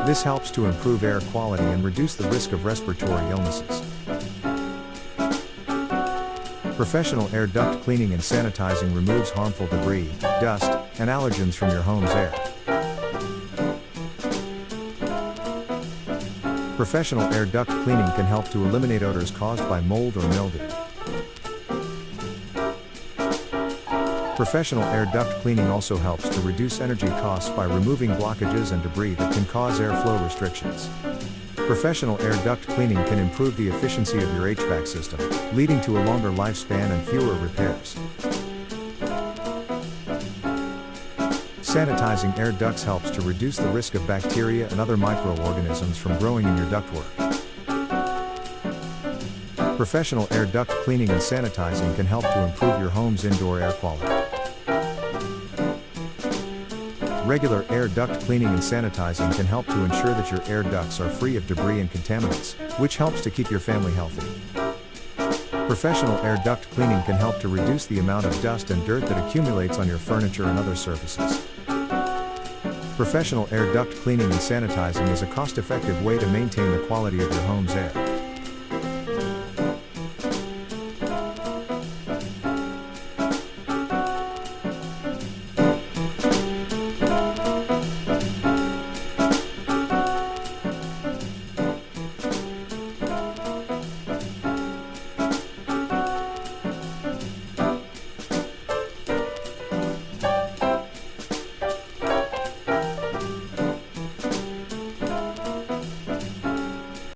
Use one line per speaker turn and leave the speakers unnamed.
This helps to improve air quality and reduce the risk of respiratory illnesses. Professional air duct cleaning and sanitizing removes harmful debris, dust, and allergens from your home's air. Professional air duct cleaning can help to eliminate odors caused by mold or mildew. Professional air duct cleaning also helps to reduce energy costs by removing blockages and debris that can cause airflow restrictions. Professional air duct cleaning can improve the efficiency of your HVAC system, leading to a longer lifespan and fewer repairs. Sanitizing air ducts helps to reduce the risk of bacteria and other microorganisms from growing in your ductwork. Professional air duct cleaning and sanitizing can help to improve your home's indoor air quality. Regular air duct cleaning and sanitizing can help to ensure that your air ducts are free of debris and contaminants, which helps to keep your family healthy. Professional air duct cleaning can help to reduce the amount of dust and dirt that accumulates on your furniture and other surfaces. Professional air duct cleaning and sanitizing is a cost-effective way to maintain the quality of your home's air.